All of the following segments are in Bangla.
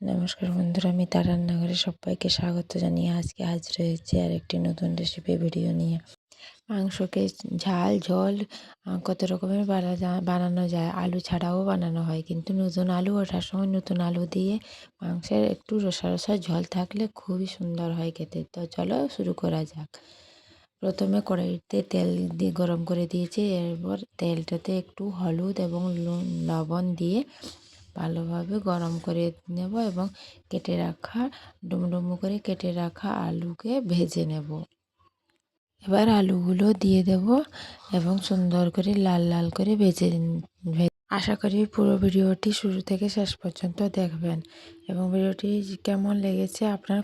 নমস্কার বন্ধুরা, আমি তার রান্নাঘরে সবাইকে স্বাগত জানিয়ে আজকে হাজির হয়েছি আর একটি নতুন রেসিপি ভিডিও নিয়ে। মাংসকে ঝাল ঝোল কত রকমের বানানো যায়, আলু ছাড়াও বানানো হয়, কিন্তু নতুন আলু ওঠার সময় নতুন আলু দিয়ে মাংসের একটু রসা রসা ঝোল থাকলে খুবই সুন্দর হয় খেতে। তো চলো শুরু করা যাক। প্রথমে কড়াইতে তেল দিয়ে গরম করে দিয়েছি, এরপর তেলটাতে একটু হলুদ এবং লবণ দিয়ে ভালোভাবে গরম করে নেব এবং কেটে রাখা ডুমো করে কেটে রাখা আলুকে ভেজে নেব। এবার আলুগুলো দিয়ে দেব এবং সুন্দর করে লাল লাল করে ভেজে। আশা করি পুরো ভিডিওটি শুরু থেকে শেষ পর্যন্ত দেখবেন এবং ভিডিওটি কেমন লেগেছে আপনার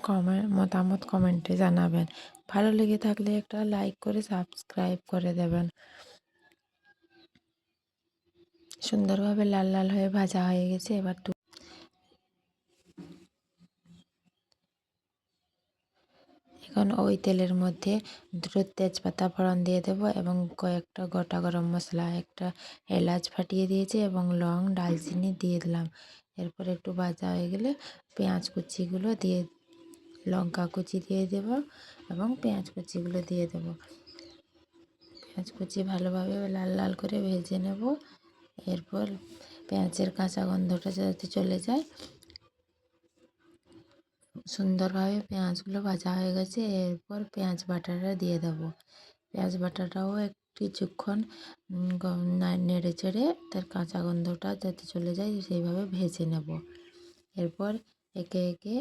মতামত কমেন্টে জানাবেন। ভালো লেগে থাকলে একটা লাইক করে সাবস্ক্রাইব করে দেবেন। সুন্দরভাবে লাল লাল হয়ে ভাজা হয়ে গেছে। এবার এখন ওই তেলের মধ্যে দুটো তেজপাতা ফোড়ন দিয়ে দেবো এবং কয়েকটা গোটা গরম মশলা, একটা এলাচ ফাটিয়ে দিয়েছি এবং লং ডালচিনি দিয়ে দিলাম। এরপর একটু ভাজা হয়ে গেলে পেঁয়াজ কুচিগুলো দিয়ে, লঙ্কা কুচি দিয়ে দেবো এবং পেঁয়াজ কুচিগুলো দিয়ে দেবো। পেঁয়াজ কুচি ভালোভাবে লাল লাল করে ভেজে নেব। এরপর পেঁয়াজের কাঁচা গন্ধটা যাতে চলে যায়। সুন্দরভাবে পেঁয়াজগুলো ভাজা হয়ে গেছে, এরপর পেঁয়াজ বাটাটা দিয়ে দেবো। পেঁয়াজ বাটাটাও কিছুক্ষণ নেড়ে চেড়ে তার কাঁচা গন্ধটা যাতে চলে যায় সেইভাবে ভেজে নেব। এরপর একে একে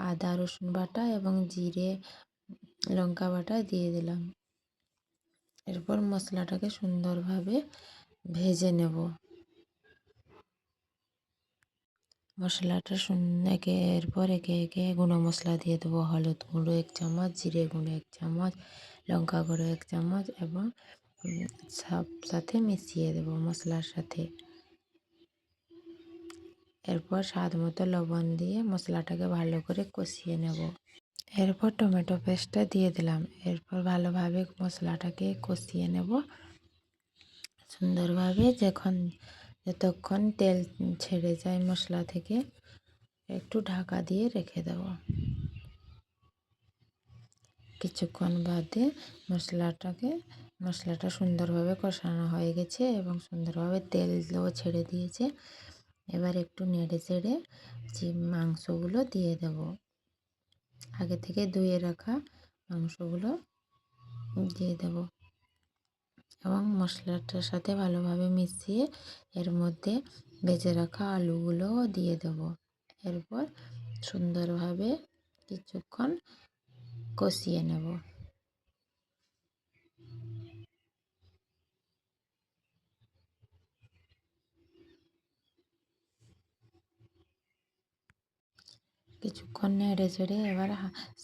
আদা রসুন বাটা এবং জিরে লঙ্কা বাটা দিয়ে দিলাম। এরপর মশলাটাকে সুন্দরভাবে ভেজে নেব। মশলাটা এরপর একে একে গুঁড়ো মশলা দিয়ে দেবো। হলুদ গুঁড়ো 1 চামচ, জিরে গুঁড়ো 1 চামচ, লঙ্কা গুঁড়ো 1 চামচ এবং সব সাথে মিশিয়ে দেবো মশলার সাথে। এরপর স্বাদ মতো লবণ দিয়ে মশলাটাকে ভালো করে কষিয়ে নেব। এরপর টমেটো পেস্টটা দিয়ে দিলাম। এরপর ভালোভাবে মশলাটাকে কষিয়ে নেব সুন্দরভাবে। যতক্ষণ তেল ছেড়ে যায় মশলা থেকে, একটু ঢাকা দিয়ে রেখে দেব। কিছুক্ষণ বাদে মশলাটা সুন্দরভাবে কষানো হয়ে গেছে এবং সুন্দরভাবে তেলও ছেড়ে দিয়েছে। এবার একটু নেড়ে চেড়ে যে মাংসগুলো দিয়ে দেব। আগে থেকে ধুয়ে রাখা মাংসগুলো দিয়ে দেব এবং মশলাটার সাথে ভালোভাবে মিশিয়ে এর মধ্যে ভেজে রাখা আলুগুলোও দিয়ে দেব। এরপর সুন্দরভাবে কিছুক্ষণ কষিয়ে নেব। কিছুক্ষণ নেড়ে চেড়ে এবার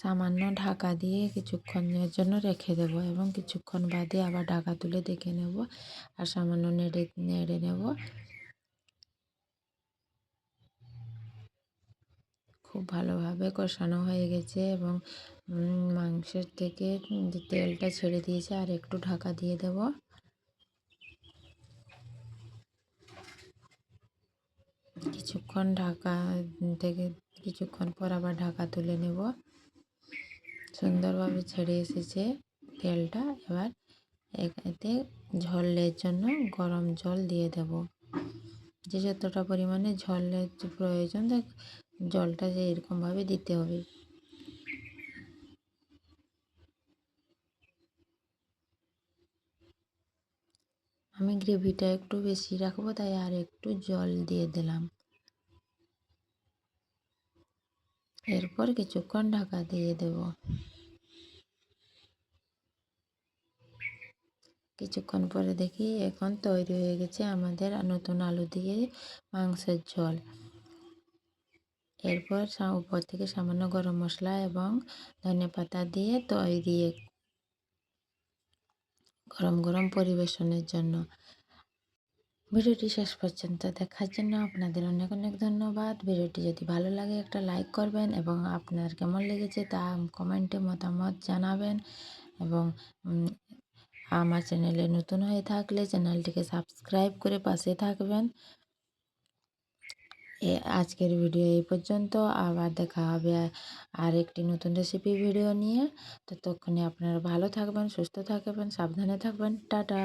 সামান্য ঢাকা দিয়ে কিছুক্ষণের জন্য রেখে দেব এবং কিছুক্ষণ বাদে আবার ঢাকা তুলে দেখে নেব আর সামান্য নেড়ে নেব। খুব ভালোভাবে কষানো হয়ে গেছে এবং মাংসের থেকে তেলটা ছেড়ে দিয়েছে। আর একটু ঢাকা দিয়ে দেব। কিছুক্ষণ পর আবার ঢাকা তুলে নেব। সুন্দরভাবে ছেড়ে এসেছে তেলটা। এবার এতে ঝোলের জন্য গরম জল দিয়ে দেব। যে যতটা পরিমাণে ঝোলের প্রয়োজন জলটা যে এরকমভাবে দিতে হবে। আমি গ্রেভিটা একটু বেশি রাখবো, তাই আর একটু জল দিয়ে দিলাম। এরপর কিছুক্ষণ ঢাকা দিয়ে দেব। কিছুক্ষণ পরে দেখি এখন তৈরি হয়ে গেছে আমাদের নতুন আলু দিয়ে মাংসের ঝোল। এরপর উপর থেকে সামান্য গরম মশলা এবং ধনেপাতা দিয়ে তৈরি গরম গরম পরিবেশনের জন্য। ভিডিওটি শেষ পর্যন্ত দেখার জন্য আপনাদের অনেক অনেক ধন্যবাদ। ভিডিওটি যদি ভালো লাগে একটা লাইক করবেন এবং আপনার কেমন লেগেছে তা কমেন্টে মতামত জানাবেন এবং আমার চ্যানেলে নতুন হয়ে থাকলে চ্যানেলটিকে সাবস্ক্রাইব করে পাশে থাকবেন। আজকের ভিডিও এই পর্যন্ত। আবার দেখা হবে আর একটি নতুন রেসিপি ভিডিও নিয়ে। ততক্ষণে আপনারা ভালো থাকবেন, সুস্থ থাকবেন, সাবধানে থাকবেন। টাটা।